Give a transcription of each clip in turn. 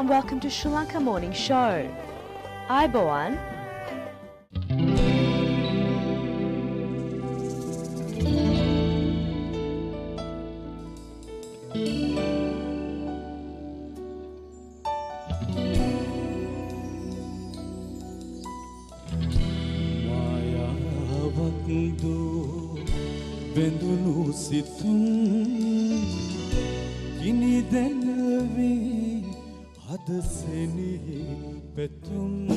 and welcome to Sri Lanka Morning Show. Aibowan. Bendunu situm kini denve hadaseni petum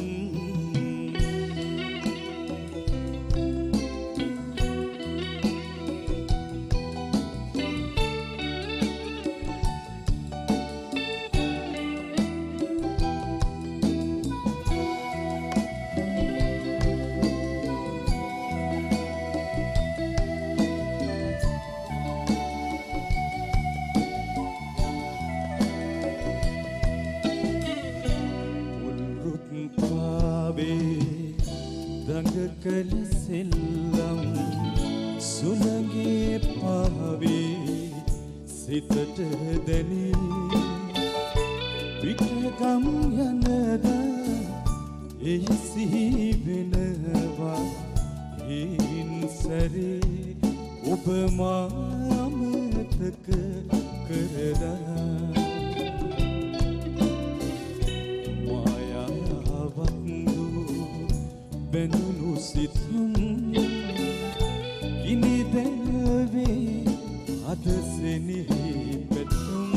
Kalisillam sulange paave sitata dani pitakam yanada eysi venawa hinsare obama amataka karada maya vandu bendunu situm kini denve hadaseni petum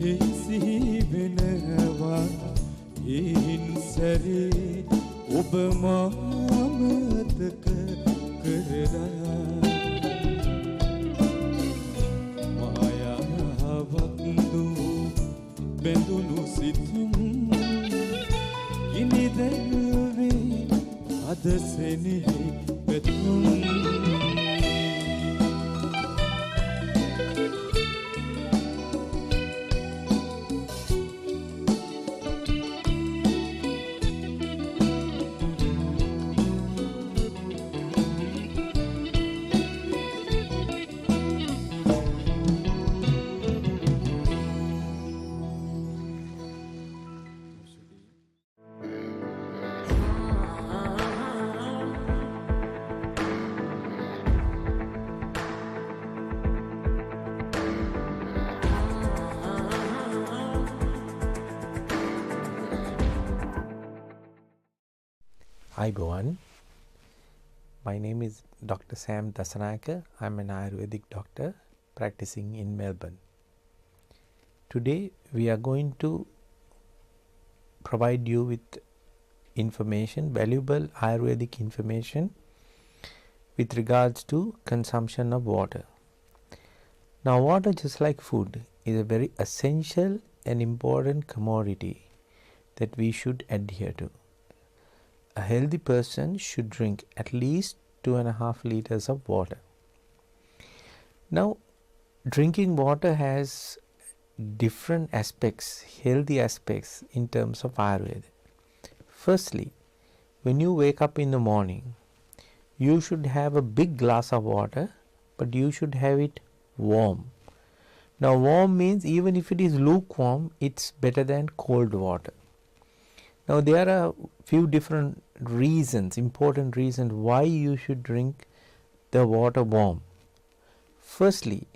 සිහි වෙනවා හිංසරේ ඔබ මාමතක කරලා මායාවක් දූ බැඳුණු සිතුම් ගිනිදැල්වේ අද සෙනෙහි පැතුම් Ayubowan. My name is Dr. Sam Dasanayake. I'm an Ayurvedic doctor practicing in Melbourne. Today we are going to provide you with information, valuable Ayurvedic information with regards to consumption of water. Now water, just like food, is a very essential and important commodity that we should adhere to. A healthy person should drink at least 2.5 liters of water. Now, drinking water has different aspects, healthy aspects in terms of Ayurveda. Firstly, when you wake up in the morning, you should have a big glass of water, but you should have it warm. Now, warm means even if it is lukewarm, it's better than cold water. Now, there are few different reasons, important reasons why you should drink the water warm. Firstly,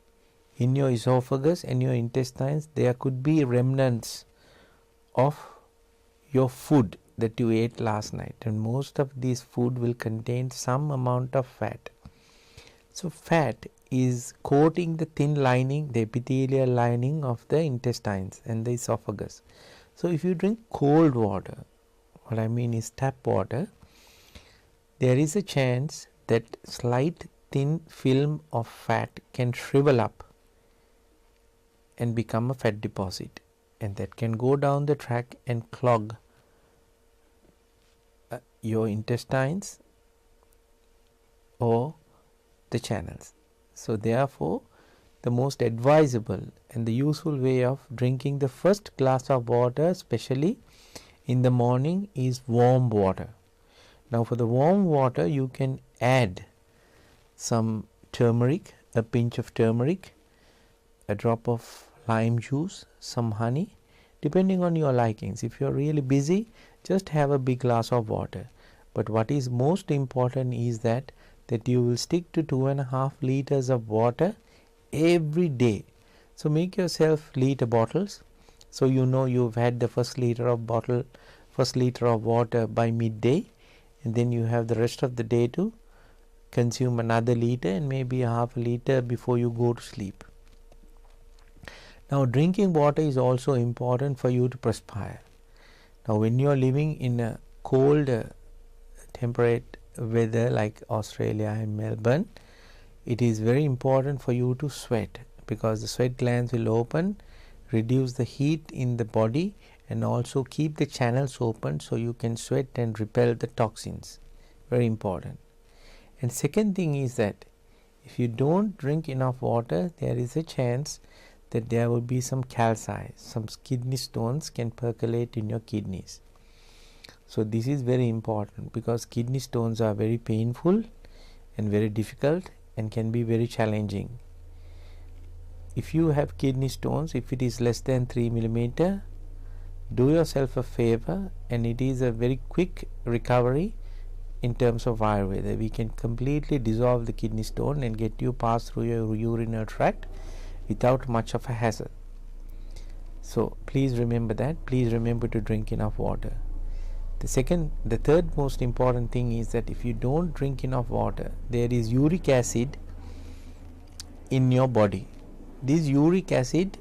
in your esophagus and your intestines, there could be remnants of your food that you ate last night, and most of this food will contain some amount of fat. So, fat is coating the thin lining, the epithelial lining of the intestines and the esophagus. So, if you drink cold water, what I mean is tap water, there is a chance that slight thin film of fat can shrivel up and become a fat deposit, and that can go down the track and clog your intestines or the channels. So therefore, the most advisable and the useful way of drinking the first glass of water, especially in the morning, is warm water. Now for the warm water, you can add some turmeric, a pinch of turmeric, a drop of lime juice, some honey, depending on your likings. If you are really busy, just have a big glass of water. But what is most important is that you will stick to 2.5 liters of water every day. So make yourself liter bottles, so you know you've had the first liter of water by midday, and then you have the rest of the day to consume another liter and maybe half a liter before you go to sleep. Now drinking water is also important for you to perspire. Now when you are living in a cold temperate weather like Australia and Melbourne, it is very important for you to sweat, because the sweat glands will open, reduce the heat in the body, and also keep the channels open so you can sweat and repel the toxins. Very important. And second thing is that if you don't drink enough water, there is a chance that there will be some calci, some kidney stones can percolate in your kidneys. So this is very important, because kidney stones are very painful and very difficult and can be very challenging. If you have kidney stones, if it is less than 3 mm, do yourself a favor, and it is a very quick recovery in terms of Ayurveda. We can completely dissolve the kidney stone and get you passed through your urinary tract without much of a hassle. So please remember that. Please remember to drink enough water. The third most important thing is that if you don't drink enough water, there is uric acid in your body. This uric acid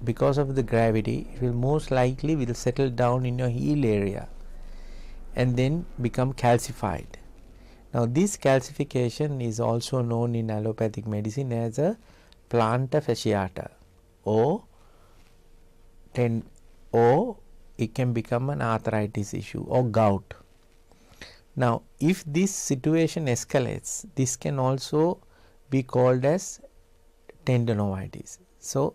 because of the gravity, it will most likely will settle down in your heel area and then become calcified. Now this calcification is also known in allopathic medicine as a plantar fasciata, or it can become an arthritis issue or gout. Now if this situation escalates, this can also be called as tendinoitis. So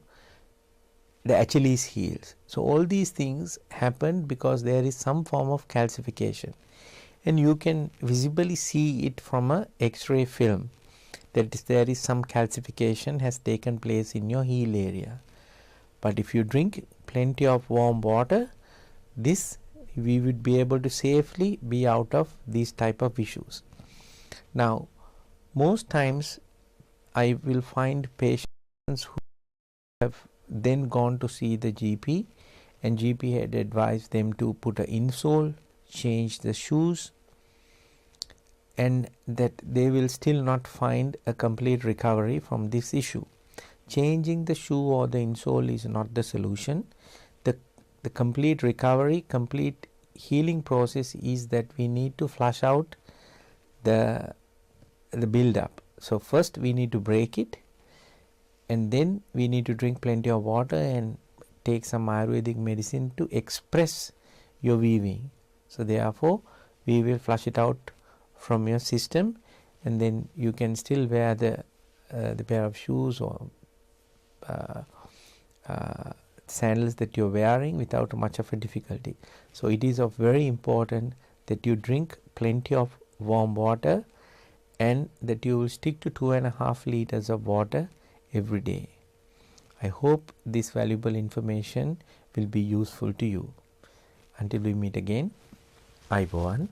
the Achilles heels. So all these things happen because there is some form of calcification, and you can visibly see it from a X-ray film that there is some calcification has taken place in your heel area. But if you drink plenty of warm water, this we would be able to safely be out of these type of issues. Now most times I will find patients who have then gone to see the GP, and GP had advised them to put an insole, change the shoes, and that they will still not find a complete recovery from this issue. Changing the shoe or the insole is not the solution. The complete recovery, complete healing process is that we need to flush out the build up. So first we need to break it, and then we need to drink plenty of water and take some Ayurvedic medicine to express your weaving. So therefore we will flush it out from your system, and then you can still wear the pair of shoes or sandals that you're wearing without much of a difficulty. So it is of very important that you drink plenty of warm water, and that you will stick to 2.5 liters of water every day. I hope this valuable information will be useful to you. Until we meet again, Ayubowan.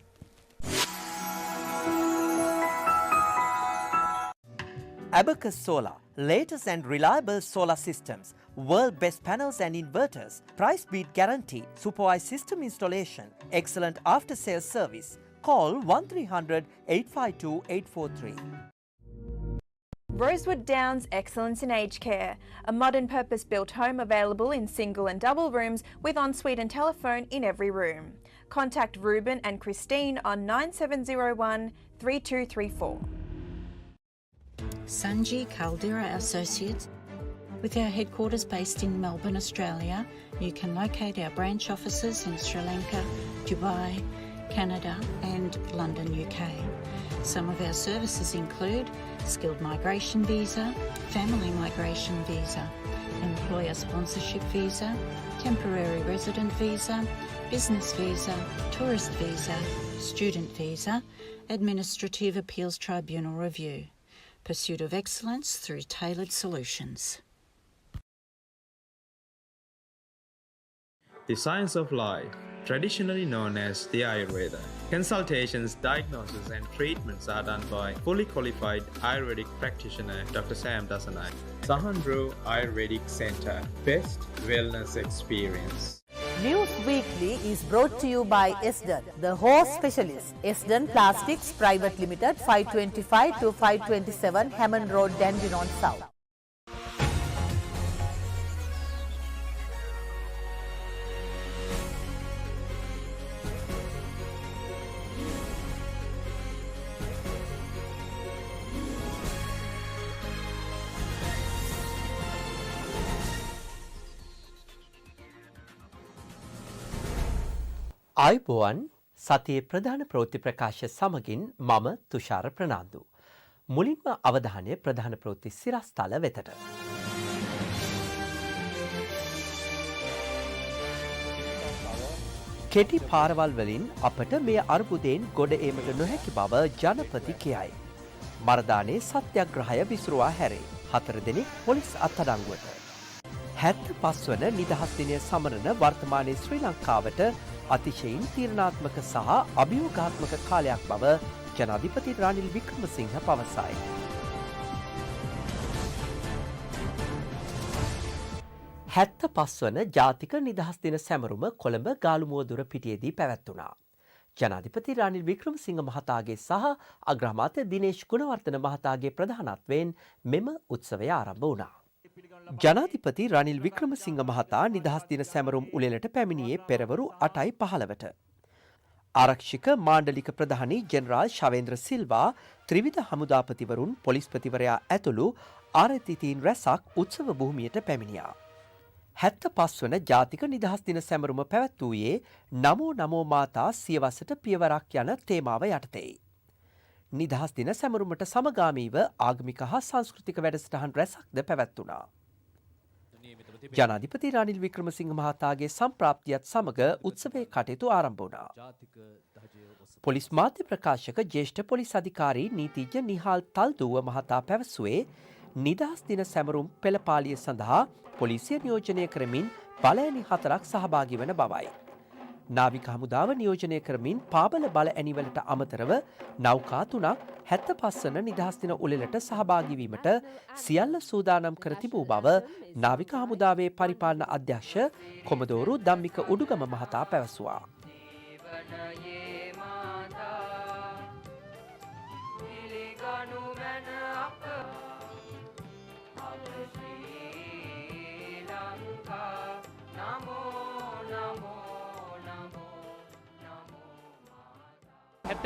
Abacus Solar, latest and reliable solar systems, world best panels and inverters, price beat guarantee, supervised system installation, excellent after sales service. Call 1300 852 843. Rosewood Downs Excellence in Aged Care, a modern purpose-built home available in single and double rooms with ensuite and telephone in every room. Contact Ruben and Christine on 9701 3234. Sanji Caldera Associates. With our headquarters based in Melbourne, Australia, you can locate our branch offices in Sri Lanka, Dubai, Canada and London, UK. Some of our services include skilled migration visa, family migration visa, employer sponsorship visa, temporary resident visa, business visa, tourist visa, student visa, administrative appeals tribunal review. Pursuit of excellence through tailored solutions. The science of life, traditionally known as the Ayurveda. Consultations, diagnosis and treatments are done by fully qualified Ayurvedic practitioner Dr. Sam Dasanay. Sahandro Ayurvedic Center, best wellness experience. News Weekly is brought to you by Esden, the horse specialist. Esden Plastics Private Limited, 525 to 527 Hammond Road, Dandenong South. ආයුබෝවන් සතියේ ප්‍රධාන ප්‍රවෘත්ති ප්‍රකාශ සමගින් මම තුෂාර ප්‍රනාන්දු. මුලින්ම අවධානය ප්‍රධාන ප්‍රවෘත්ති සිරස්තල වෙතට. කෙටි පාරවල් වලින් අපට මේ අර්බුදයෙන් ගොඩ ඒමට නොහැකි බව ජනපති කියයි. මරදානේ සත්‍යග්‍රහය විසුරුවා හැරේ. 4 දෙනෙක් පොලිස් අත්අඩංගුවට. 75 වන නිදහස් දිනය සමරන වර්තමානයේ ශ්‍රී ලංකාවට අතිශයින් තීරණාත්මක සහ අභියෝගාත්මක කාලයක් බව ජනාධිපති රනිල් වික්‍රමසිංහ පවසයි. හැත්ත පස්වන ජාතික නිදහස් දින සැමරුම කොළඹ ගාලුමුවදුර පිටියේදී පැවැත්වුණා. ජනාධිපති රනිල් වික්‍රමසිංහ මහතාගේ සහ අග්‍රාමාත්‍ය දිනේෂ් ගුණවර්ධන මහතාගේ ප්‍රධානත්වයෙන් මෙම උත්සවය ආරම්භ වුණා. ජනාධිපති රනිල් වික්‍රමසිංහ මහතා නිදහස් දින සැමරුම් උළෙලට පැමිණියේ පෙරවරු 8:15ට. ආරක්ෂක මාණ්ඩලික ප්‍රධානී ජෙනරාල් ශවේන්ද්‍ර සිල්වා ත්‍රිවිධ හමුදාපතිවරුන් පොලිස්පතිවරයා ඇතුළු ආරතිතීන් රැසක් උත්සව භූමියට පැමිණියා. 75 වන ජාතික නිදහස් දින සැමරුම පැවැත්වූයේ නමෝ නමෝ මාතා සියවසට පියවරක් යන තේමාව යටතේයි. නිදහස් දින සැමරුමට සමගාමීව ආගමික හා සංස්කෘතික වැඩසටහන් රැසක්ද පැවැත්වුණා. ජනාධිපති රනිල් වික්‍රමසිංහ මහතාගේ සම්ප්‍රාප්තියත් සමග උත්සවයේ කටයුතු ආරම්භ වුණා. පොලිස් මාධ්‍ය ප්‍රකාශක ජ්‍යෙෂ්ඨ පොලිස් අධිකාරී නීතිඥ නිහාල් තල්දුව මහතා පැවසුවේ නිදහස් දින සැමරුම් පෙළපාලිය සඳහා පොලිසිය නියෝජනය කරමින් බලඇණි 4ක් සහභාගී වන බවයි. නාවික හමුදාව නියෝජනය කරමින් පාබල බල ඇණිවලට අමතරව නෞකා 3ක් 75 වන නිදහස් දින උළෙලට සහභාගී වීමට සියල්ල සූදානම් කර තිබූ බව නාවික හමුදාවේ පරිපාලන අධ්‍යක්ෂ කොමදෝරු ධම්මික උඩුගම මහතා පැවසුවා.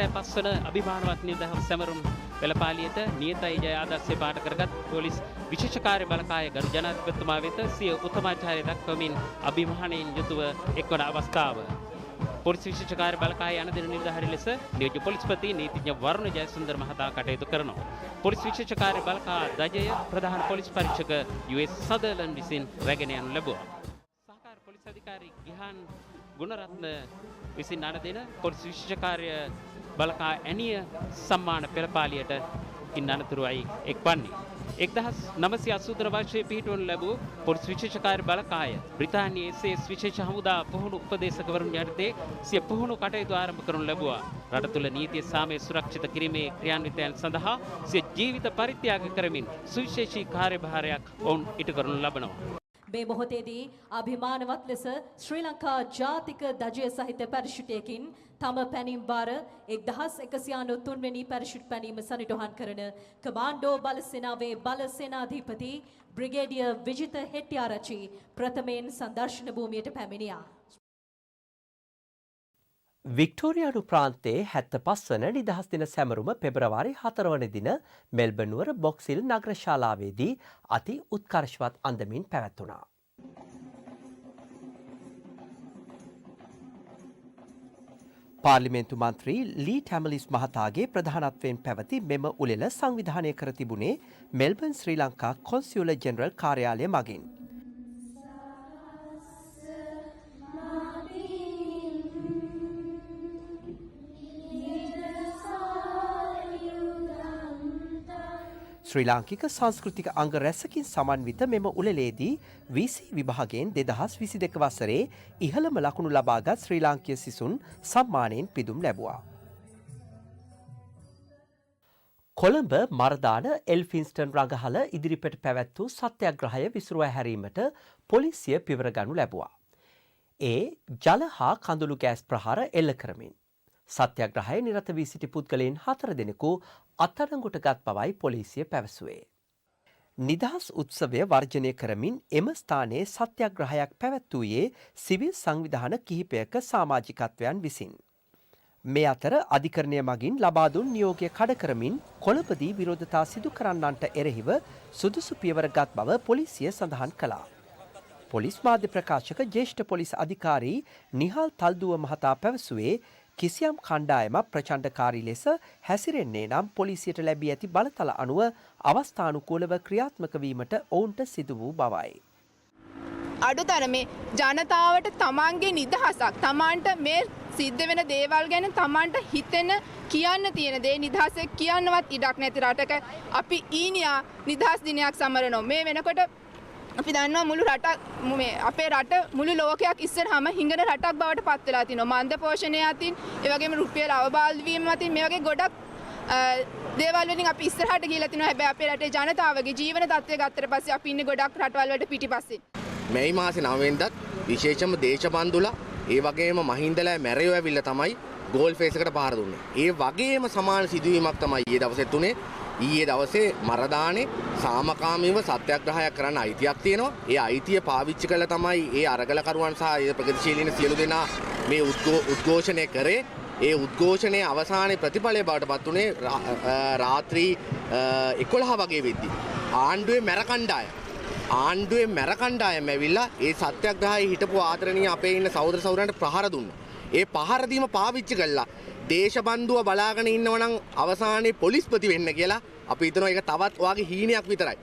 පස්වන අභිමානවත් නිදහස් සැමරුම් පෙළපාලියට නියතයි ජය ආදර්ශය පාට කරගත් පොලිස් විශේෂ කාර්ය බලකාය ගරු ජනාධිපතිතුමා වෙත සිය උත්තමාචාරය දක්වමින් අභිමානයෙන් යුතුව එක්වන අවස්ථාව. පොලිස් විශේෂ කාර්ය බලකාය යන දින නිලධාරී ලෙස නියෝජ්‍ය පොලිස්පති නීතිඥ වරුණ ජයසුන්දර මහතා කටයුතු කරනවා. පොලිස් විශේෂ කාර්ය බලකාය දජය ප්‍රධාන පොලිස් පරීක්ෂක යුඑස් සදර්ලන් විසින් රැගෙන යනු ලැබුවා. සහකාර පොලිස් අධිකාරී ගිහාන් ගුණරත්න විසින් අන දින පොලිස් විශේෂ කාර්ය බලකා ඇනිය සම්මාන පෙළපාලියට ඉන් අනතුරුයි එක්වන්නේ. 1980 වර්ෂයේ පිහිටවනු ලැබූ පොලිස් විශේෂ කාර්ය බලකාය බ්‍රිතාන්‍යයේ SS විශේෂ හමුදා පුහුණු උපදේශකවරුන් යටතේ සිය පුහුණු කටයුතු ආරම්භ කරනු ලැබුවා. රට තුළ නීතිය සාමය සුරක්ෂිත කිරීමේ ක්‍රියාන්විතයන් සඳහා සිය ජීවිත පරිත්‍යාග කරමින් සුවිශේෂී කාර්යභාරයක් ඔවුන් ඉටු කරනු ලබනවා. මේ මොහොතේදී අභිමානවත් ලෙස ශ්‍රී ලංකා ජාතික දජය සහිත පැරෂුටයකින් තම පැනීම් වාර 1193 වෙනි පැරෂුට් පැනීම සනිටුහන් කරන කමාන්ඩෝ බල සේනාවේ බල සේනාධිපති බ්‍රිගේඩියර් විජිත හෙට්ටිආරච්චි ප්‍රථමයෙන් සංදර්ශන භූමියට පැමිණියා. වික්ටෝරියානු ප්‍රාන්තයේ 75 වන නිදහස් දින සැමරුම පෙබරවාරි 4 වන දින මෙල්බර්න් නුවර බොක්සිල් නගර ශාලාවේදී අති උත්කර්ෂවත් අන්දමින් පැවැත්වුණා. පාර්ලිමේන්තු මන්ත්‍රී ලී ටැමලිස් මහතාගේ ප්‍රධානත්වයෙන් පැවති මෙම උළෙල සංවිධානය කර තිබුණේ මෙල්බර්න් ශ්‍රී ලංකා කොන්සියුලර් ජෙනරල් කාර්යාලය මගින්. ශ්‍රී ලාංකික සංස්කෘතික අංග රැසකින් සමන්විත මෙම උළෙලේදී VC විභාගයෙන් 2022 වසරේ ඉහළම ලකුණු ලබාගත් ශ්‍රී ලාංකීය සිසුන් සම්මානයෙන් පිදුම් ලැබුවා. කොළඹ මරදාන එල්ෆින්ස්ටන් රඟහල ඉදිරිපිට පැවැත් වූ සත්‍යග්‍රහය විසුරුවා හැරීමට පොලිසිය පියවර ගනු ලැබුවා. ඒ ජල හා කඳුළු ගෑස් ප්‍රහාර එල්ල කරමින් සත්‍යග්‍රහයේ නිරත වී සිටි පුද්ගලයන් 4 දෙනෙකු අත්අඩංගුවට ගත් බවයි පොලිසිය පැවසුවේ. නිදහස් උත්සවය වර්ජනය කරමින් එම ස්ථානයේ සත්‍යග්‍රහයක් පැවැත්වූයේ සිවිල් සංවිධාන කිහිපයක සමාජිකත්වයන් විසින්. මේ අතර අධිකරණය මගින් ලබා දුන් නියෝගය කඩ කරමින් කොළඹදී විරෝධතා සිදු කරන්නන්ට එරෙහිව සුදුසු පියවර ගත් බව පොලිසිය සඳහන් කළා. පොලිස් මාධ්‍ය ප්‍රකාශක ජ්‍යෙෂ්ඨ පොලිස් අධිකාරී නිහාල් තල්දුව මහතා පැවසුවේ කිසියම් කණ්ඩායමක් ප්‍රචණ්ඩකාරී ලෙස හැසිරෙන්නේ නම් පොලිසියට ලැබී ඇති බලතල අනුව අවස්ථානුකූලව ක්‍රියාත්මක වීමට ඔවුන්ට සිදු වූ බවයි. අඩුතරමේ ජනතාවට තමන්ගේ නිදහසක් තමන්ට මේ සිද්ධ වෙන දේවල් ගැන තමන්ට හිතෙන කියන්න තියෙන දේ නිදහසේ කියන්නවත් ඉඩක් නැති රටක අපි ඊනියා නිදහස් දිනයක් සමරනවා. මේ වෙනකොට අපි දන්නවා මුළු රටක් අපේ රට මුළු ලෝකයක් ඉස්සරහම හිඟන රටක් බවට පත් වෙලා තිනවා. මන්ද පෝෂණය අතින් ඒ වගේම රුපියල් අවබාධ වීම අතින් මේ වගේ ගොඩක් දේවල් වලින් අපි ඉස්සරහට ගිහිලා තිනවා. හැබැයි අපේ රටේ ජනතාවගේ ජීවන තත්ත්වය ගත්තට පස්සේ අපි ඉන්නේ ගොඩක් රටවල් වලට පිටිපස්සේ. මේ මාසේ 9 වෙනිදාත් විශේෂම දේශබන්දුලා ඒ වගේම මහින්දලා මැරයෝ ඇවිල්ලා තමයි ගෝල් ෆේස් එකට පාර දුන්නේ. ඒ වගේම සමාන සිදුවීමක් තමයි ඊයේ දවසෙත් උනේ. ඊයේ දවසේ මරදානේ සාමකාමීව සත්‍යාග්‍රහයක් කරන්න අයිතියක් තියෙනවා. ඒ අයිතිය පාවිච්චි කළා තමයි ඒ අරගලකරුවන් සහ ඒ ප්‍රගතිශීලීන් සියලු දෙනා මේ උද්ඝෝෂණය කරේ. ඒ උද්ඝෝෂණයේ අවසානයේ ප්‍රතිඵලය බවට පත් උනේ රාත්‍රී 11 වගේ වෙද්දී ආණ්ඩුවේ මැර කණ්ඩායම ඇවිල්ලා ඒ සත්‍යාග්‍රහයේ හිටපු ආදරණීය අපේ ඉන්න සහෝදර සහෝදරයන්ට ප්‍රහාර දුන්නා. ඒ පහර දීම පාවිච්චි කළා දේශබන්දුව බලාගෙන ඉන්නවනම් අවසානයේ පොලිස්පති වෙන්න කියලා අපි හිතනවා ඒක තවත් ඔයාගේ හීනයක් විතරයි.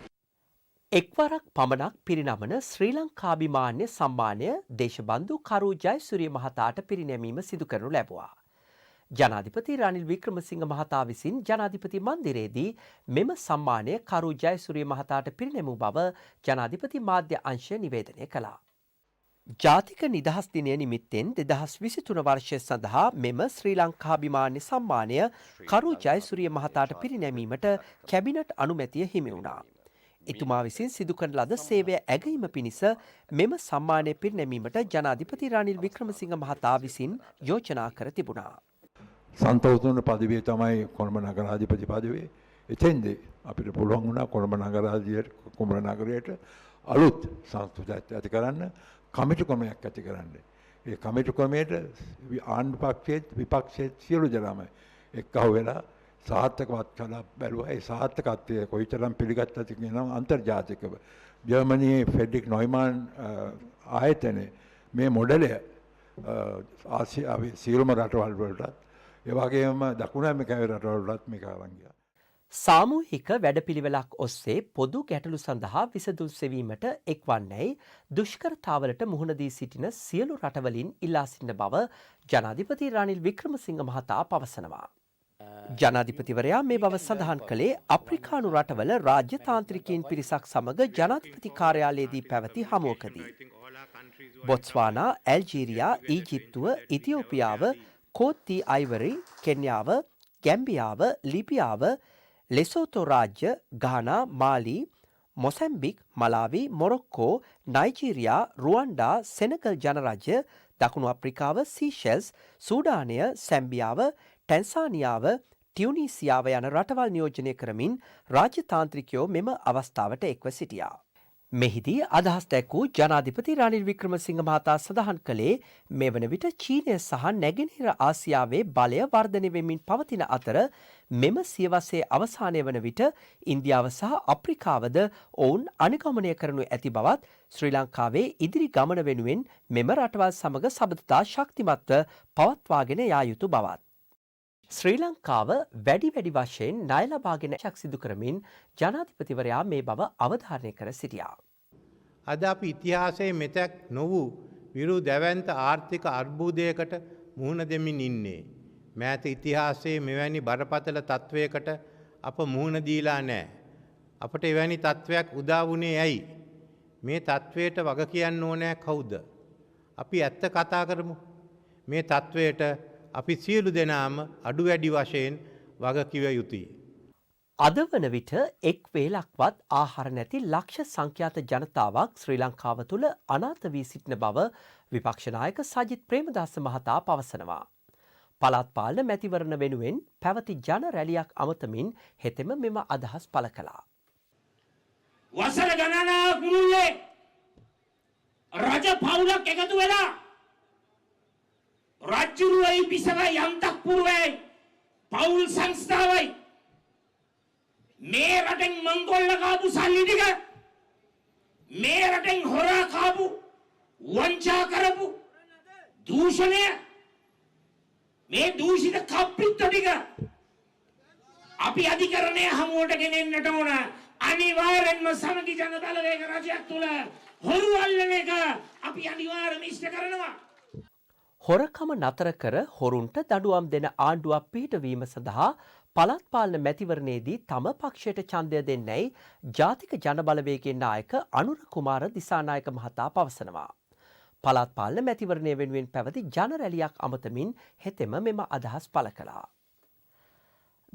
එක්වරක් පමණක් පිරිනමන ශ්‍රී ලංකාභිමාන්‍ය සම්මානය දේශබන්දු කරු ජයසූරිය මහතාට පිරිනැමීම සිදු කරනු ලැබුවා. ජනාධිපති රනිල් වික්‍රමසිංහ මහතා විසින් ජනාධිපති මන්දිරයේදී මෙම සම්මානය කරු ජයසූරිය මහතාට පිරිනැමූ බව ජනාධිපති මාධ්‍ය අංශය නිවේදනය කළා. ජාතික නිදහස් දිනය නිමිත්තෙන් 2023 වර්ෂය සඳහා මෙම ශ්‍රී ලංකාභිමාන්‍ය සම්මානය කරු ජයසූරිය මහතාට පිරිනැමීමට කැබිනට් අනුමැතිය හිමි වුණා. එතුමා විසින් සිදු කරන ලද සේවය ඇගීම පිණිස මෙම සම්මානය පිරිනැමීමට ජනාධිපති රනිල් වික්‍රමසිංහ මහතා විසින් යෝජනා කර තිබුණා. සන්තෝෂුන පදවිය තමයි කොළඹ නගරාධිපති පදවිය. එතෙන්දී අපිට පුළුවන් වුණා කොළඹ නගරයට අලුත් සංස්කෘතියක් ඇති කරන්න, කමිටු ක්‍රමයක් ඇති කරන්න. ඒ කමිටු ක්‍රමයට ආණ්ඩු පක්ෂයේත් විපක්ෂයේත් සියලු දෙනාම එක්කහුව වෙලා සාර්ථකවත් කළා බැලුවා. ඒ සාර්ථකත්වය කොයිතරම් පිළිගත්තද කියනවා අන්තර්ජාතිකව. ජර්මනියේ ෆෙඩරික් නොයිමාන් ආයතනයේ මේ මොඩලය ආසියාවේ සියලුම රටවල් වලටත් ඒ වගේම දකුණු ඇමරිකාවේ රටවලටත් මේක අරන් ගියා. සාමූහික වැඩපිළිවෙලක් ඔස්සේ පොදු ගැටලු සඳහා විසඳුම් සෙවීමට එක්වන්නේයි දුෂ්කරතාවලට මුහුණ දී සිටින සියලු රටවලින් ඉල්ලා සිටින බව ජනාධිපති රනිල් වික්‍රමසිංහ මහතා පවසනවා. ජනාධිපතිවරයා මේ බව සඳහන් කළේ අප්‍රිකානු රටවල රාජ්‍ය තාන්ත්‍රිකයින් පිරිසක් සමග ජනාධිපති කාර්යාලයේදී පැවති හමුවකදී. බොත්ස්වානා, ඇල්ජීරියා, ඊජිප්තුව, ඉතියෝපියාව, කෝත්ති අයිවරි, කෙන්යාව, ගැම්බියාව, ලිබියාව, ලෙසෝතෝ රාජ්‍ය, ගානා, මාලි, මොසැම්බික්, මලාවි, මොරොක්කෝ, නයිජීරියා, රුවන්ඩා, සෙනගල් ජනරාජ්‍ය, දකුණු අප්‍රිකාව, සීෂෙල්ස්, සූඩානය, සැම්බියාව, ටැන්සානියාව, ටියුනීසියාව යන රටවල් නියෝජනය කරමින් රාජ්‍ය තාන්ත්‍රිකයෝ මෙම අවස්ථාවට එක්ව සිටියා. මෙහිදී අදහස් දැක්වූ ජනාධිපති රනිල් වික්‍රමසිංහ මහතා සඳහන් කළේ මේ වන විට චීනය සහ නැගෙනහිර ආසියාවේ බලය වර්ධනය වෙමින් පවතින අතර මෙම සියවසේ අවසානය වන විට ඉන්දියාව සහ අප්‍රිකාවද ඔවුන් අනුගමනය කරනු ඇති බවත් ශ්‍රී ලංකාවේ ඉදිරි ගමන වෙනුවෙන් මෙම රටවල් සමග සබඳතා ශක්තිමත්ව පවත්වාගෙන යා යුතු බවත්. ශ්‍රී ලංකාව වැඩි වශයෙන් ණය ලබාගෙන ශක් සිදු කරමින් ජනාධිපතිවරයා මේ බව අවධාරණය කර සිටියා. අද අපි ඉතිහාසයේ මෙතෙක් නොවූ විරු දැවැන්ත ආර්ථික අර්බුදයකට මුහුණ දෙමින් ඉන්නේ. මෑත ඉතිහාසයේ මෙවැනි බරපතල තත්වයකට අප මුහුණ දීලා නැහැ. අපට එවැනි තත්වයක් උදා වුණේ ඇයි? මේ තත්වයට වග කියන්න ඕනෑ කවුද? අපි ඇත්ත කතා කරමු. මේ තත්වයට අපි සියලු දෙනාම අඩු වැඩි වශයෙන් වග කිව යුතුයි. අද වන විට එක් වේලක්වත් ආහාර නැති ලක්ෂ සංඛ්‍යාත ජනතාවක් ශ්‍රී ලංකාව තුළ අනාථ වී සිටින බව විපක්ෂ නායක සජිත් ප්‍රේමදාස මහතා පවසනවා. පළාත් පාලන මැතිවරණ වෙනුවෙන් පැවති ජන රැලියක් අමතමින් හෙතෙම මෙම අදහස් පළ කළා. වසර ගණනාවක් මුළුල්ලේ රජ පවුලක් එකතු වෙලා රජ්ජුරුවයි බිසවයි අන්තఃපුරවයි පවුල් සංස්ථාවයි මේ රටෙන් මංගොල්ල කාපු සල්ලි ටික මේ රටෙන් හොරා කාපු වංචා කරපු දූෂණය මේ දූෂිත කප්පිත්ත ටික අපි අධිකරණය හමුවට ගෙනෙන්නට ඕන. අනිවාර්යෙන්ම සමගි ජන බලවේග රජයක් තුල හොරු අල්ලන එක අපි අනිවාර්යයෙන්ම ඉෂ්ට කරනවා. හොරකම නතර කර හොරුන්ට දඩුවම් දෙන ආණ්ඩුවක් පිහිටවීම සඳහා පළාත් පාලන මැතිවරණයේදී තම පක්ෂයට ඡන්දය දෙන්නැයි ජාතික ජනබලවේගයේ නායක අනුර කුමාර දිසානායක මහතා පවසනවා. පළාත් පාලන මැතිවරණය වෙනුවෙන් පැවති ජන රැලියක් අමතමින් හෙතෙම මෙම අදහස් පළ කළා.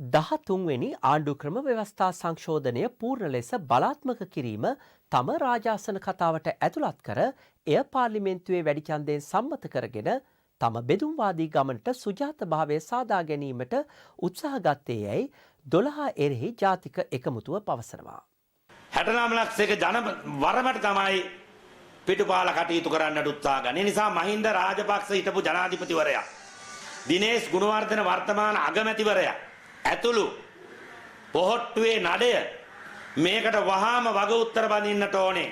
13 වෙනි ආණ්ඩු ක්‍රම ව්‍යවස්ථා සංශෝධනය පූර්ණ ලෙස බලාත්මක කිරීම තම රාජාසන කතාවට ඇතුළත් කර එය පාර්ලිමේන්තුවේ වැඩි ඡන්දයෙන් සම්මත කරගෙන තම බෙදුම්වාදී ගමනට සුජාත භාවය සාදා ගැනීමට උත්සාහ ගත්තේ යැයි 12 එරෙහි ජාතික එකමුතුව පවසනවා. 69 ලක්ෂයක ජන වරමට තමයි පිටුපාල කටයුතු කරන්නට උත්සාහ ගන්න. ඒ නිසා මහින්ද රාජපක්ෂ හිටපු ජනාධිපතිවරයා දිනේෂ් ගුණවර්ධන වර්තමාන අගමැතිවරයා ඇතුළු පොහොට්ටුවේ නඩය මේකට වහාම වග උත්තර බඳින්නට ඕනේ.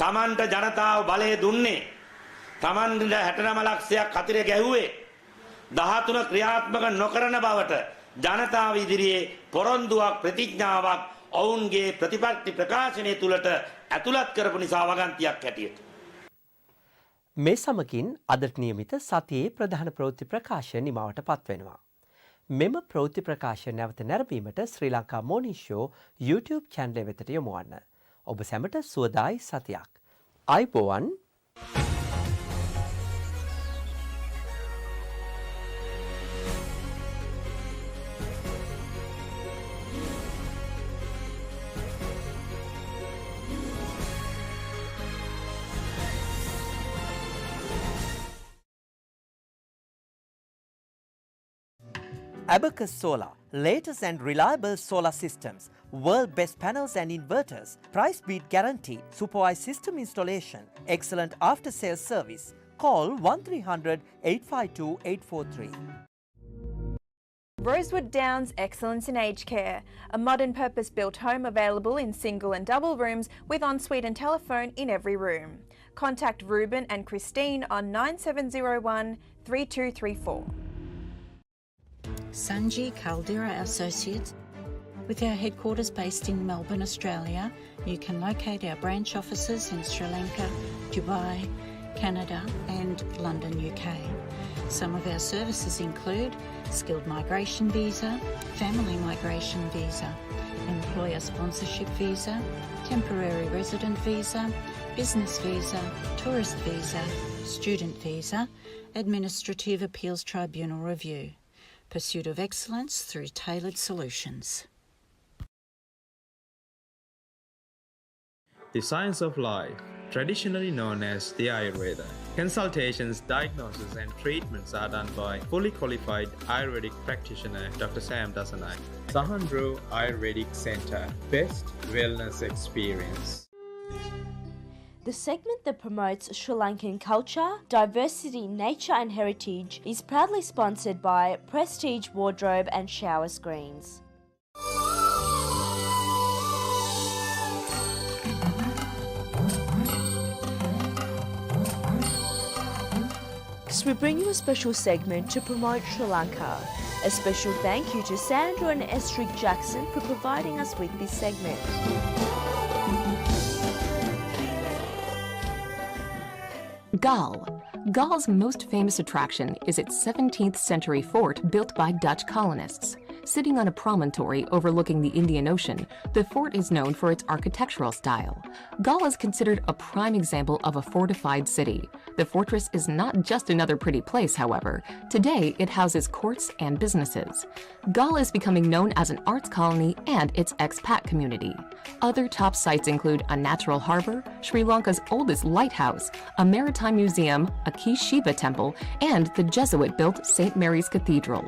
තමන්ට ජනතාව බලය දුන්නේ තමන්ට 69 ලක්ෂයක් අතිරේ ගැහුවේ 13 ක්‍රියාත්මක නොකරන බවට ජනතාව ඉදිරියේ පොරොන්දුවක් ප්‍රතිඥාවක් ඔවුන්ගේ ප්‍රතිපත්ති ප්‍රකාශනය තුලට ඇතුළත් කරපු නිසා වගන්තියක් හැටියට මේ සමගින් අදට නියමිත සතියේ ප්‍රධාන ප්‍රවෘත්ති ප්‍රකාශන නිමවට පත්වෙනවා. මෙම ප්‍රවෘත්ති ප්‍රකාශන නැවත නැරඹීමට ශ්‍රී Lanka Morning Show YouTube channel වෙතට යොමු වන්න. ඔබ සැමට සුවදායි සතියක්. අයිබෝවන්. Abacus Solar, latest and reliable solar systems, world best panels and inverters, price beat guaranteed, supervised system installation, excellent after sales service. Call 1300 852 843. Rosewood Downs Excellence in Aged Care, a modern purpose-built home available in single and double rooms with ensuite and telephone in every room. Contact Ruben and Christine on 9701 3234. Sanji Caldera Associates. With our headquarters based in Melbourne, Australia, you can locate our branch offices in Sri Lanka, Dubai, Canada and London, UK. Some of our services include skilled migration visa, family migration visa, employer sponsorship visa, temporary resident visa, business visa, tourist visa, student visa, administrative appeals tribunal review. Pursuit of excellence through tailored solutions. The science of life, traditionally known as the Ayurveda. Consultations, diagnosis and treatments are done by fully qualified Ayurvedic practitioner Dr. Sam Dasanai. Sahandro Ayurvedic Center, best wellness experience. The segment that promotes Sri Lankan culture, diversity, nature and heritage is proudly sponsored by Prestige Wardrobe and Shower Screens. So we bring you a special segment to promote Sri Lanka. A special thank you to Sandra and Estrid Jackson for providing us with this segment. Galle. Galle's most famous attraction is its 17th century fort built by Dutch colonists. Sitting on a promontory overlooking the Indian Ocean, the fort is known for its architectural style. Galle is considered a prime example of a fortified city. The fortress is not just another pretty place, however. Today, it houses courts and businesses. Galle is becoming known as an arts colony and its expat community. Other top sites include a natural harbor, Sri Lanka's oldest lighthouse, a maritime museum, a key Shiva temple, and the Jesuit-built St. Mary's Cathedral.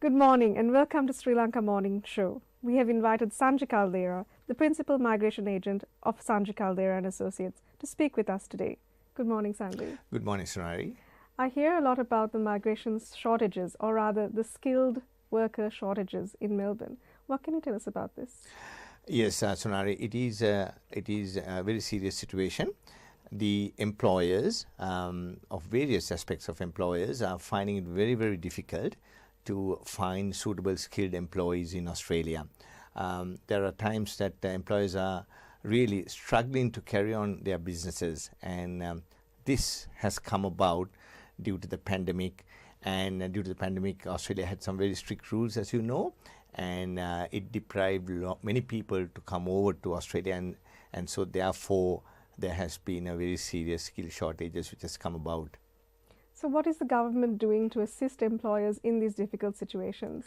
Good morning and welcome to Sri Lanka Morning Show. we have invited Sanjay Caldera, the principal migration agent of Sanjay Caldera and Associates, to speak with us today. Good morning, Sanjay. Good morning, Sonari. I hear a lot about the migration shortages, or rather the skilled worker shortages in Melbourne. What can you tell us about this? Yes, Sonari, it is a very serious situation. The employers of various aspects of employers are finding it very, very difficult to find suitable skilled employees in Australia. There are times that employers are really struggling to carry on their businesses, and this has come about due to the pandemic. And due to the pandemic, Australia had some very strict rules, as you know, and it deprived many people to come over to Australia, and so therefore there has been a very serious skill shortages which has come about. So what is the government doing to assist employers in these difficult situations?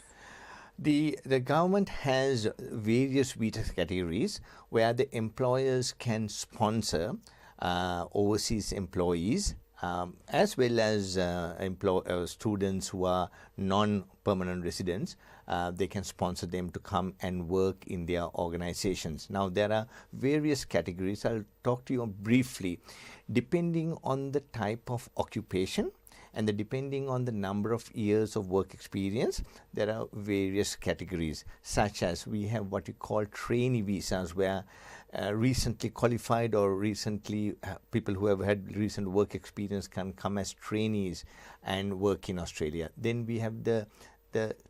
The government has various visa categories where the employers can sponsor overseas employees as well as students who are non-permanent residents. They can sponsor them to come and work in their organizations. Now, there are various categories. I'll talk to you briefly. Depending on the type of occupation and depending on the number of years of work experience, there are various categories, such as we have what we call trainee visas, where recently qualified or recently people who have had recent work experience can come as trainees and work in Australia. Then we have the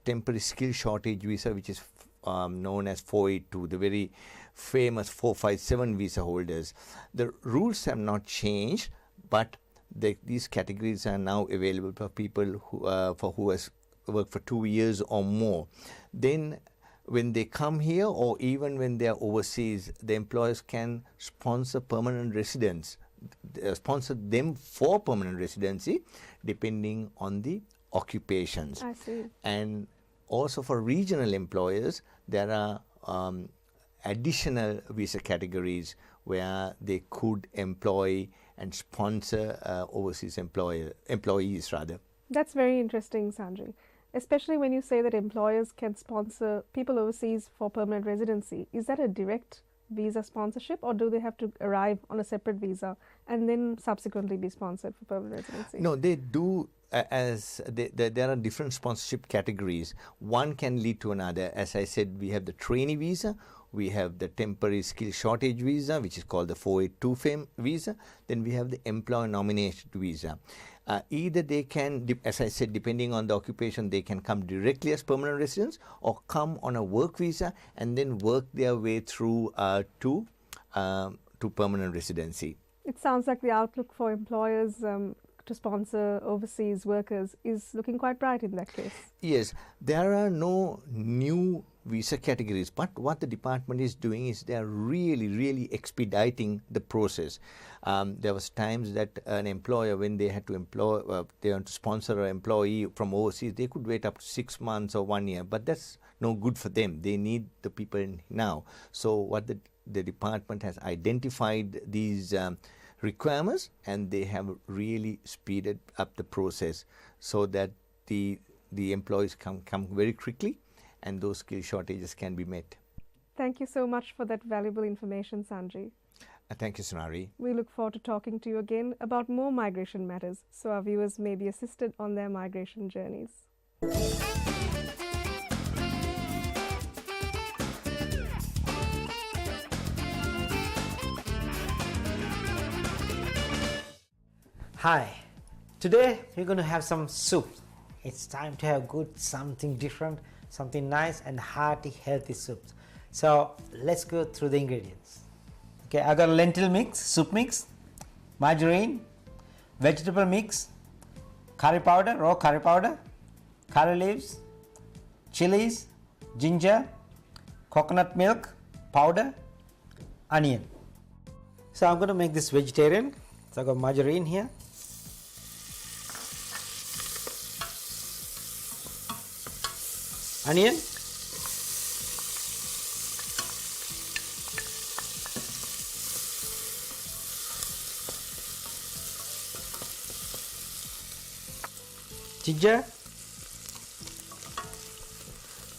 temporary skill shortage visa, which is known as 482, the very famous 457 visa holders. The rules have not changed, but these categories are now available for people who has worked for 2 years or more. Then when they come here, or even when they are overseas, the employers can sponsor permanent residents, sponsor them for permanent residency, depending on the occupations. I see. And also for regional employers, there are additional visa categories where they could employ and sponsor overseas employees rather. That's very interesting, Sanjay. Especially when you say that employers can sponsor people overseas for permanent residency. Is that a direct visa sponsorship, or do they have to arrive on a separate visa and then subsequently be sponsored for permanent residency? No, they do. There are different sponsorship categories. One can lead to another. As I said, we have the trainee visa, we have the temporary skill shortage visa, which is called the 482 visa. Then we have the employer nominated visa. Either they can, as I said, depending on the occupation, they can come directly as permanent residents or come on a work visa and then work their way through to permanent residency. It sounds like the outlook for employers to sponsor overseas workers is looking quite bright in that case. Yes, there are no new visa categories, but what the department is doing is they are really expediting the process. There was times that an employer, when they had to they want to sponsor an employee from overseas, they could wait up to 6 months or 1 year, but that's no good for them. They need the people now. So what the department has identified these requirements, and they have really speeded up the process so that the employees come very quickly and those skill shortages can be met. Thank you so much for that valuable information, Sanjay. Thank you, Sonari. We look forward to talking to you again about more migration matters so our viewers may be assisted on their migration journeys. Hi, today we're going to have some soup. It's time to have something different, something nice and hearty, healthy soup. So let's go through the ingredients. Okay, I got a lentil mix, soup mix, margarine, vegetable mix, curry powder, raw curry powder, curry leaves, chilies, ginger, coconut milk powder, onion. So I'm going to make this vegetarian. So I got margarine here. Onion, ginger.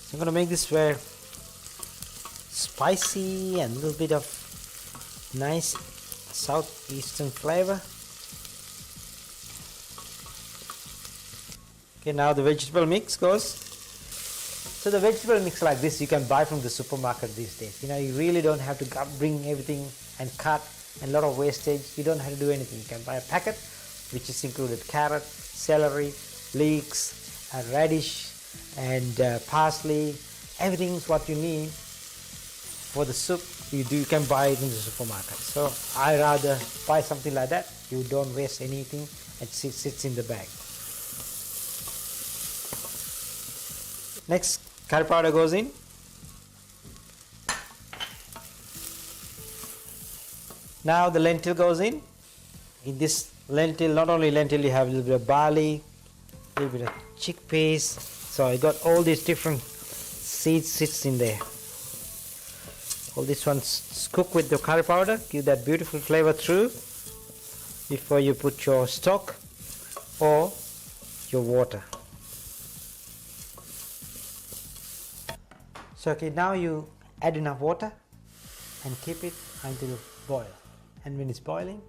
So I'm going to make this where spicy and a little bit of nice southeastern flavor. Okay, now the vegetable mix goes. So the vegetable mix like this you can buy from the supermarket these days. You know, you really don't have to bring everything and cut and a lot of wastage. You don't have to do anything. You can buy a packet which is included carrot, celery, leeks, radish and parsley. Everything's what you need for the soup. You can buy it in the supermarket. So I rather buy something like that. You don't waste anything. It sits in the bag. Next, curry powder goes in. Now the lentil goes in. In this lentil, not only lentil, you have a little bit of barley, a little bit of chickpeas. So I got all these different seeds sits in there. All these ones cook with the curry powder, give that beautiful flavor through before you put your stock or your water. So okay, now you add enough water and keep it until it boils. And when it's boiling,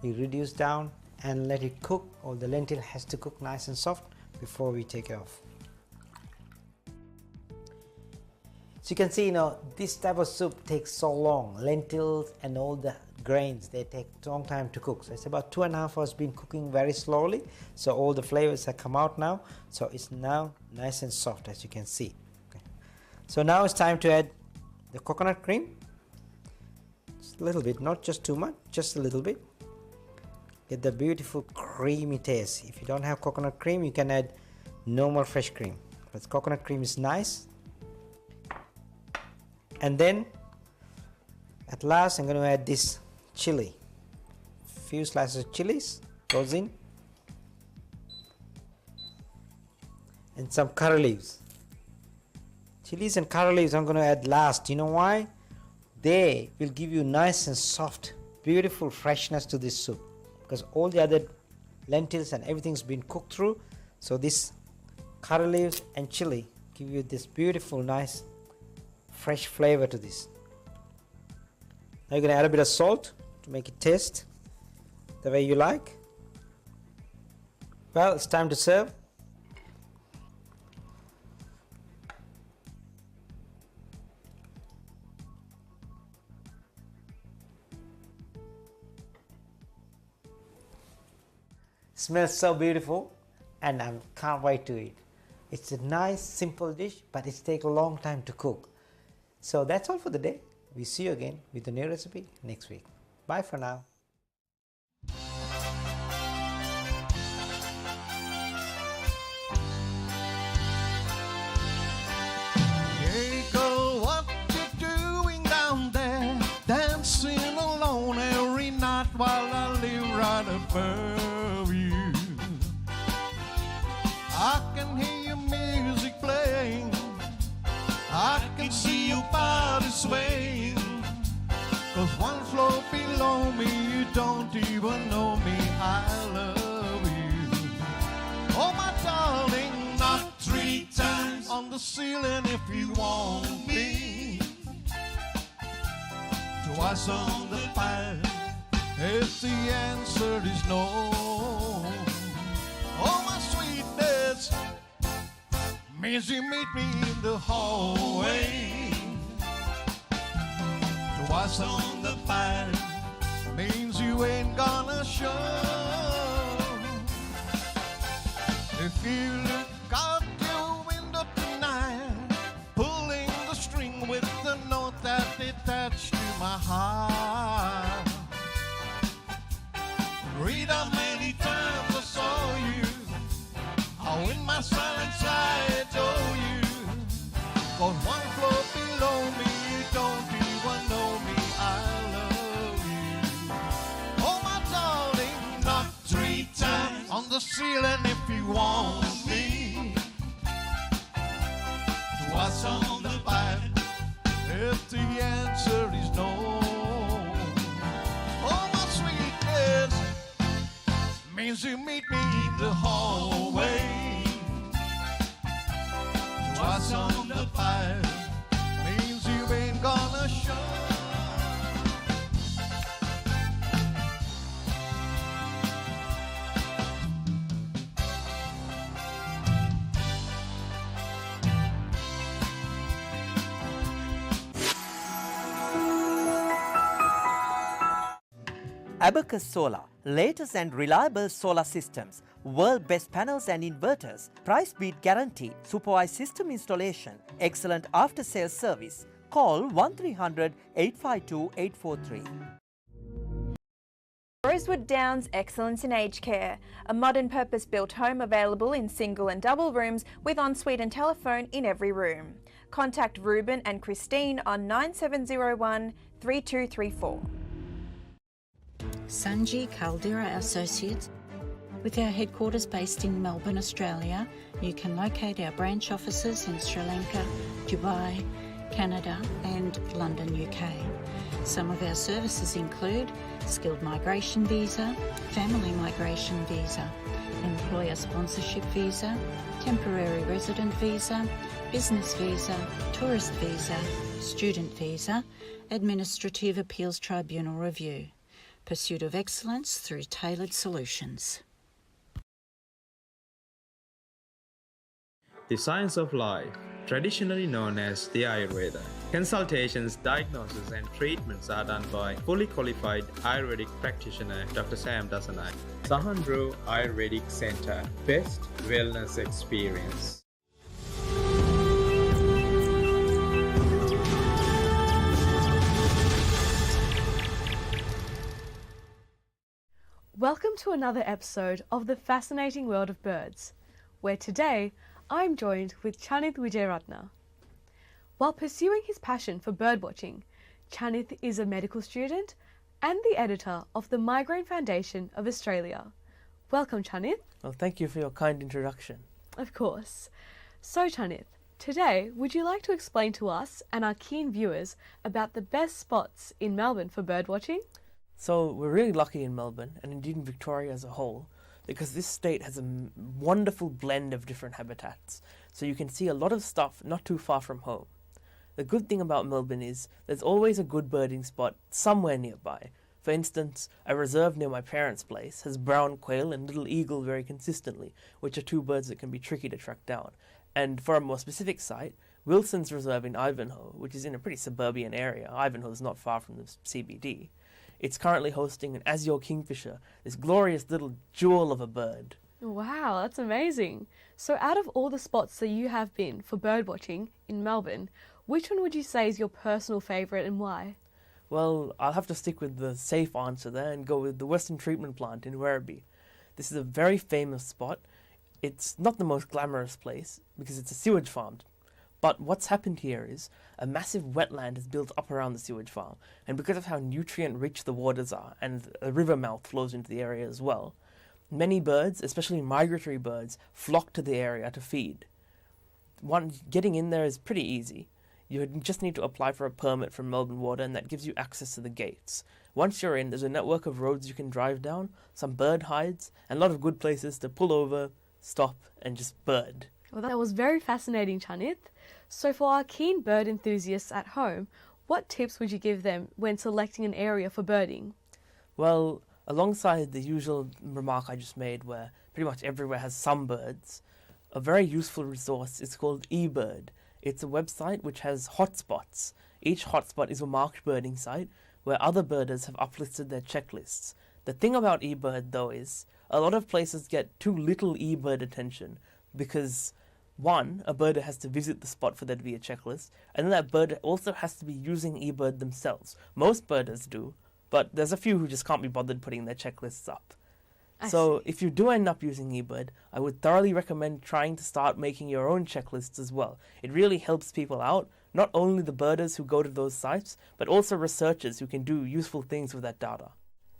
you reduce down and let it cook. All the lentil has to cook nice and soft before we take it off. So you can see, you know, this type of soup takes so long. Lentils and all the grains, they take a long time to cook. So it's about 2.5 hours been cooking very slowly. So all the flavors have come out now. So it's now nice and soft, as you can see. Okay. So now it's time to add the coconut cream. Just a little bit, not just too much, just a little bit. Get the beautiful creamy taste. If you don't have coconut cream, you can add normal fresh cream. But coconut cream is nice. And then at last I'm going to add this chili. Few slices of chilies goes in. And some curry leaves. Chilies and curry leaves I'm going to add last. You know why? They will give you nice and soft, beautiful freshness to this soup. Because all the other lentils and everything's been cooked through. So this curry leaves and chili give you this beautiful, nice, fresh flavor to this. Now you're going to add a bit of salt to make it taste the way you like. Well, it's time to serve. Smells so beautiful and I can't wait to eat. It's a nice simple dish, but it takes a long time to cook. So that's all for the day. We see you again with a new recipe next week. Bye for now. Hey girl, what you doing down there? Dancing alone every night while I live right above you. I can hear your music playing, I can see your body swaying. 'Cause one floor below me, you don't even know me, I love you. Oh my darling, knock 3 times on the ceiling if you want me. Twice on the pipe if the answer is no. Oh my sweetness means you meet me in the hallway. Twice on the pipe means you ain't gonna show. If you look out your window tonight, pulling the string with the note that attached to my heart. Read how many times I saw you, how in my silence I adore you. 'Cause one floor below me, you don't even know me, I love you. Oh my darling, knock 3 times on the ceiling if you want me. Twice on the pipe if the answer is no. Oh my sweetness means you meet me in the hallway. Twice on the pipe means you ain't gonna the show. Abacus Solar, latest and reliable solar systems, world best panels and inverters, price beat guarantee, supervised system installation, excellent after sales service. Call 1300 852 843. Rosewood Downs Excellence in Aged Care, a modern purpose-built home available in single and double rooms with ensuite and telephone in every room. Contact Ruben and Christine on 9701 3234. Sanji Caldera Associates. With our headquarters based in Melbourne, Australia, you can locate our branch offices in Sri Lanka, Dubai, Canada and London, UK. Some of our services include skilled migration visa, family migration visa, employer sponsorship visa, temporary resident visa, business visa, tourist visa, student visa, administrative appeals tribunal review. Pursuit of excellence through tailored solutions. The science of life, traditionally known as the Ayurveda. Consultations, diagnosis and treatments are done by fully qualified Ayurvedic practitioner Dr. Sam Dasanai. Sahandro Ayurvedic Center, best wellness experience. Welcome to another episode of The Fascinating World of Birds, where today I'm joined with Chanith Wijeratna. While pursuing his passion for birdwatching, Chanith is a medical student and the editor of the Migraine Foundation of Australia. Welcome, Chanith. Well, thank you for your kind introduction. Of course. So, Chanith, today would you like to explain to us and our keen viewers about the best spots in Melbourne for birdwatching? So we're really lucky in Melbourne, and indeed in Victoria as a whole, because this state has a wonderful blend of different habitats. So you can see a lot of stuff not too far from home. The good thing about Melbourne is there's always a good birding spot somewhere nearby. For instance, a reserve near my parents' place has brown quail and little eagle very consistently, which are two birds that can be tricky to track down. And for a more specific site, Wilson's Reserve in Ivanhoe, which is in a pretty suburban area. Ivanhoe is not far from the CBD. It's currently hosting an azure kingfisher, this glorious little jewel of a bird. Wow, that's amazing. So out of all the spots that you have been for birdwatching in Melbourne, which one would you say is your personal favourite and why? Well, I'll have to stick with the safe answer there and go with the Western Treatment Plant in Werribee. This is a very famous spot. It's not the most glamorous place because it's a sewage farm. But what's happened here is a massive wetland is built up around the sewage farm, and because of how nutrient-rich the waters are, and a river mouth flows into the area as well, many birds, especially migratory birds, flock to the area to feed. Getting in there is pretty easy. You just need to apply for a permit from Melbourne Water, and that gives you access to the gates. Once you're in, there's a network of roads you can drive down, some bird hides, and a lot of good places to pull over, stop, and just bird. Well, that was very fascinating, Chanith. So for our keen bird enthusiasts at home, what tips would you give them when selecting an area for birding? Well, alongside the usual remark I just made where pretty much everywhere has some birds, a very useful resource is called eBird. It's a website which has hotspots. Each hotspot is a marked birding site where other birders have uplisted their checklists. The thing about eBird though is a lot of places get too little eBird attention because one, a birder has to visit the spot for there to be a checklist, and then that birder also has to be using eBird themselves. Most birders do, but there's a few who just can't be bothered putting their checklists up. So if you do end up using eBird, I would thoroughly recommend trying to start making your own checklists as well. It really helps people out, not only the birders who go to those sites, but also researchers who can do useful things with that data.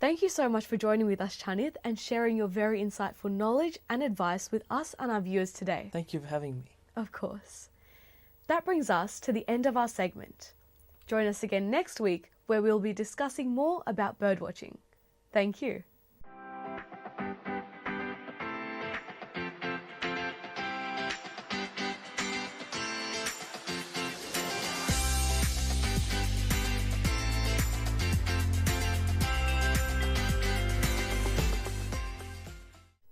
Thank you so much for joining with us, Chanith, and sharing your very insightful knowledge and advice with us and our viewers today. Thank you for having me. Of course. That brings us to the end of our segment. Join us again next week where we'll be discussing more about birdwatching. Thank you.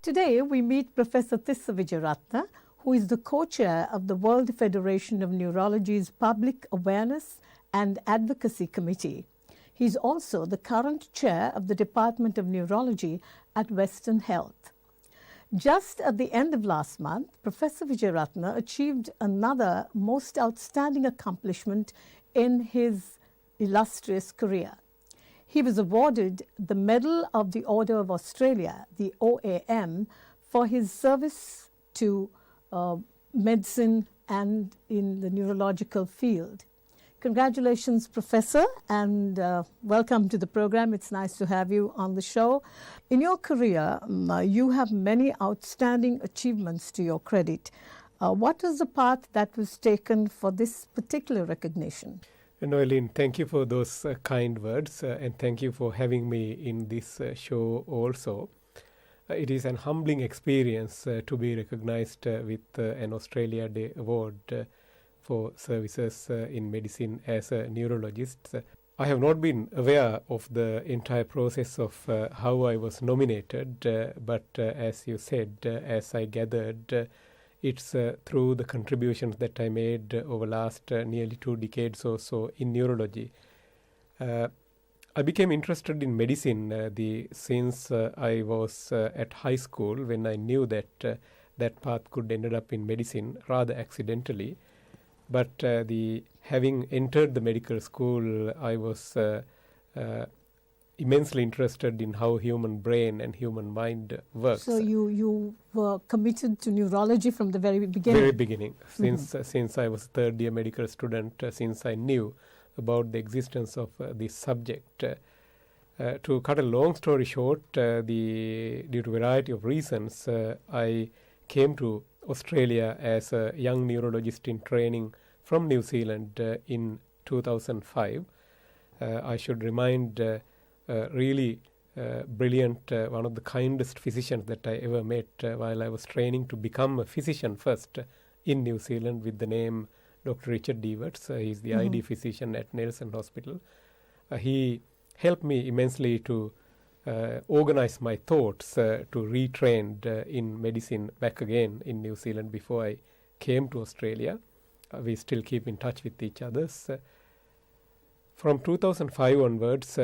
Today, we meet Professor Tissa Wijeratne, who is the co-chair of the World Federation of Neurology's Public Awareness and Advocacy Committee. He is also the current chair of the Department of Neurology at Western Health. Just at the end of last month, Professor Wijeratne achieved another most outstanding accomplishment in his illustrious career. He was awarded the Medal of the Order of Australia, the OAM, for his service to medicine and in the neurological field. Congratulations, Professor, and welcome to the program. It's nice to have you on the show. In your career, you have many outstanding achievements to your credit. What was the path that was taken for this particular recognition? Noeline, thank you for those kind words, and thank you for having me in this show also. It is an humbling experience to be recognized with an Australia Day Award for services in medicine as a neurologist. I have not been aware of the entire process of how I was nominated, but as you said, as I gathered, it's through the contributions that I made over last nearly 2 decades or so in neurology. I became interested in medicine since I was at high school, when I knew that that path could end up in medicine rather accidentally. But having entered the medical school, I was immensely interested in how human brain and human mind works. So you were committed to neurology from the very beginning? Very beginning. Since I was a third-year medical student, since I knew about the existence of this subject. To cut a long story short, due to a variety of reasons, I came to Australia as a young neurologist in training from New Zealand in 2005. I should remind really brilliant, one of the kindest physicians that I ever met while I was training to become a physician first in New Zealand, with the name Dr. Richard Deverts. He's the ID physician at Nelson Hospital. He helped me immensely to organize my thoughts to retrain in medicine back again in New Zealand before I came to Australia. We still keep in touch with each other. From 2005 onwards,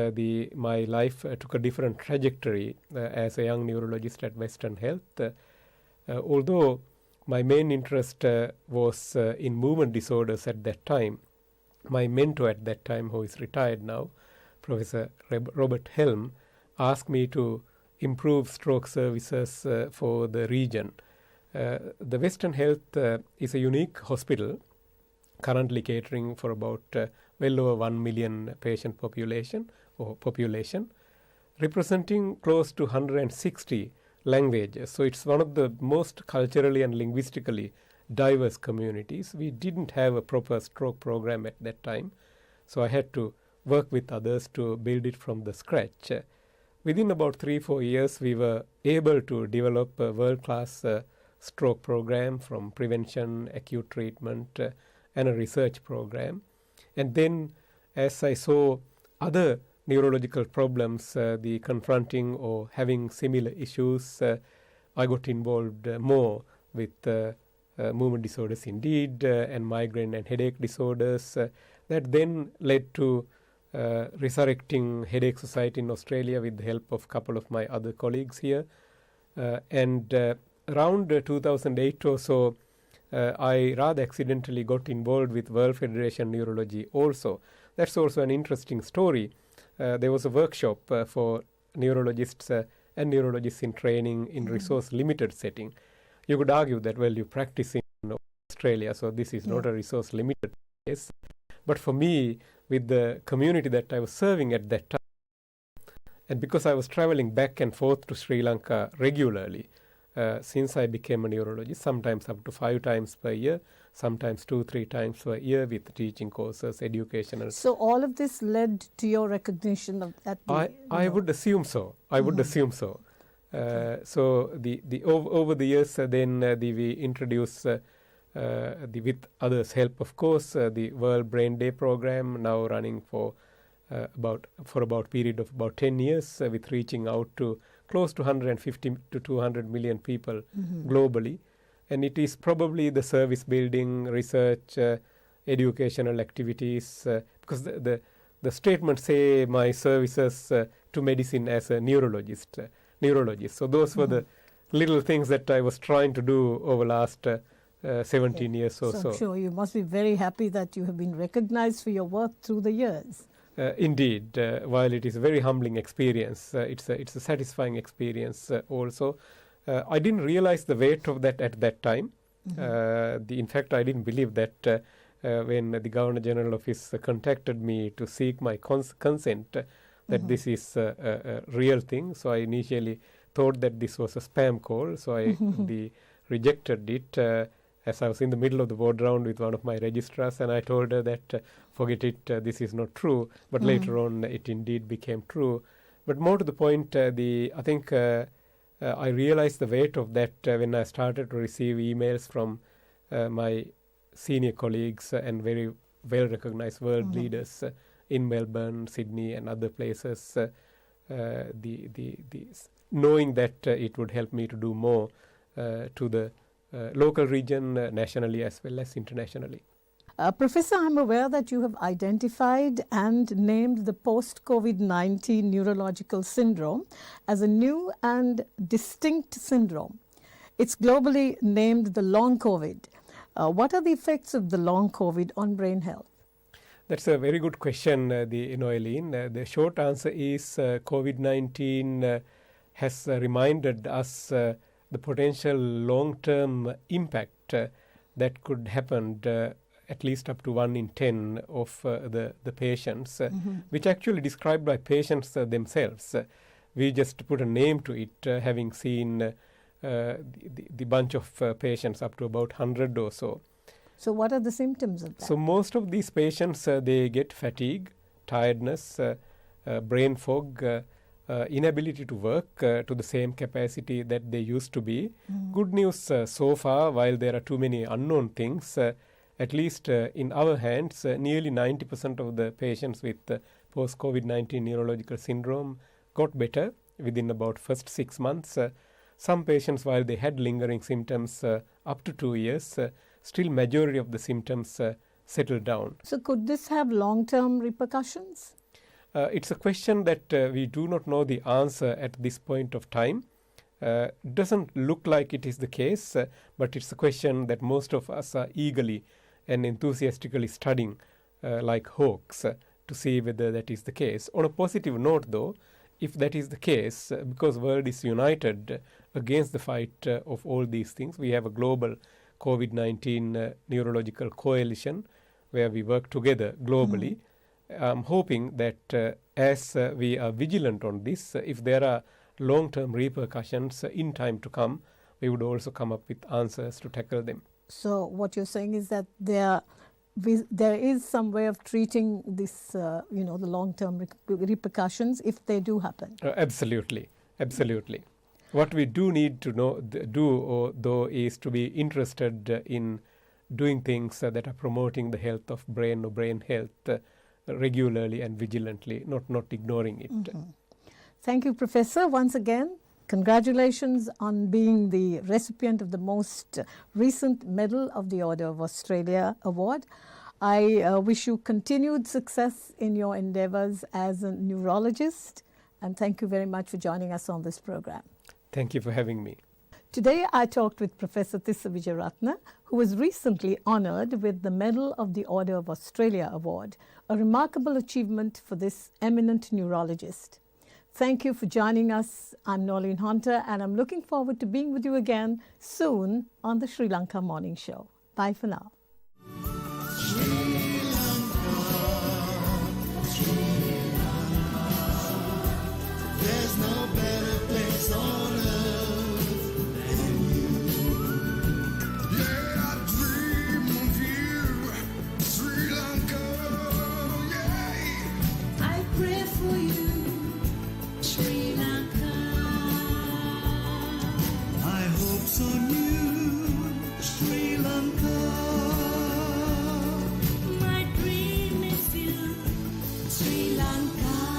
my life took a different trajectory as a young neurologist at Western Health. Although my main interest was in movement disorders at that time, my mentor at that time, who is retired now, Professor Robert Helm, asked me to improve stroke services for the region. The Western Health is a unique hospital, currently catering for about well over 1 million patient population, representing close to 160 languages. So it's one of the most culturally and linguistically diverse communities. We didn't have a proper stroke program at that time, so I had to work with others to build it from the scratch. Within about 3-4 years, we were able to develop a world-class stroke program, from prevention, acute treatment, and a research program. And then, as I saw other neurological problems, the confronting or having similar issues, I got involved more with movement disorders indeed, and migraine and headache disorders. That then led to resurrecting Headache Society in Australia with the help of a couple of my other colleagues here. And around 2008 or so, I rather accidentally got involved with World Federation Neurology also. That's also an interesting story. There was a workshop for neurologists and neurologists in training in resource-limited setting. You could argue that, well, you practice in Australia, so this is not a resource-limited place. But for me, with the community that I was serving at that time, and because I was traveling back and forth to Sri Lanka regularly, since I became a neurologist, sometimes up to 5 times per year, sometimes 2-3 times per year with teaching courses, educational. So all of this led to your recognition of that? I would assume so. I would assume so. So over the years, then we introduced, with others' help, of course, the World Brain Day program, now running for about period of about 10 years, with reaching out to close to 150 to 200 million people globally. And it is probably the service building, research, educational activities, because the statement say my services to medicine as a neurologist. So those were the little things that I was trying to do over last 17 years or so. I'm sure you must be very happy that you have been recognized for your work through the years. Indeed, while it is a very humbling experience, it's a satisfying experience also. I didn't realize the weight of that at that time. In fact, I didn't believe that when the Governor General Office contacted me to seek my consent that this is a real thing. So I initially thought that this was a spam call. So I rejected it as I was in the middle of the ward round with one of my registrars, and I told her that forget it, this is not true. But later on, it indeed became true. But more to the point, I think I realized the weight of that when I started to receive emails from my senior colleagues and very well-recognized world leaders in Melbourne, Sydney, and other places. Knowing that it would help me to do more to the local region, nationally as well as internationally. Professor, I'm aware that you have identified and named the post-COVID-19 neurological syndrome as a new and distinct syndrome. It's globally named the long COVID. What are the effects of the long COVID on brain health? That's a very good question, Eileen. The short answer is COVID-19 has reminded us the potential long-term impact that could happen at least up to 1 in 10 of the patients, which actually described by patients themselves. We just put a name to it, having seen the bunch of patients up to about 100 or so. So what are the symptoms of that? So most of these patients, they get fatigue, tiredness, brain fog, inability to work to the same capacity that they used to be. Good news so far, while there are too many unknown things, at least in our hands, nearly 90% of the patients with post-COVID-19 neurological syndrome got better within about first 6 months. Some patients, while they had lingering symptoms up to 2 years, still majority of the symptoms settled down. So could this have long-term repercussions? It's a question that we do not know the answer at this point of time. Doesn't look like it is the case, but it's a question that most of us are eagerly and enthusiastically studying like hawks to see whether that is the case. On a positive note, though, if that is the case, because the world is united against the fight of all these things, we have a global COVID-19 neurological coalition where we work together globally. I'm hoping that as we are vigilant on this, if there are long-term repercussions in time to come, we would also come up with answers to tackle them. So what you're saying is that there is some way of treating this, the long-term repercussions if they do happen. Absolutely. What we do need to though is to be interested in doing things that are promoting the health of brain or brain health regularly and vigilantly, not ignoring it. Thank you, Professor. Once again, congratulations on being the recipient of the most recent Medal of the Order of Australia award. I wish you continued success in your endeavours as a neurologist, and thank you very much for joining us on this program. Thank you for having me. Today I talked with Professor Tissa Wijeratne, who was recently honoured with the Medal of the Order of Australia award, a remarkable achievement for this eminent neurologist. Thank you for joining us. I'm Nolene Hunter, and I'm looking forward to being with you again soon on the Sri Lanka Morning Show. Bye for now. There's no better place on earth than you. Yeah, I dream of you, Sri Lanka. Yeah, I pray for you, Sri Lanka. My hopes on you, Sri Lanka. My dream is you, Sri Lanka.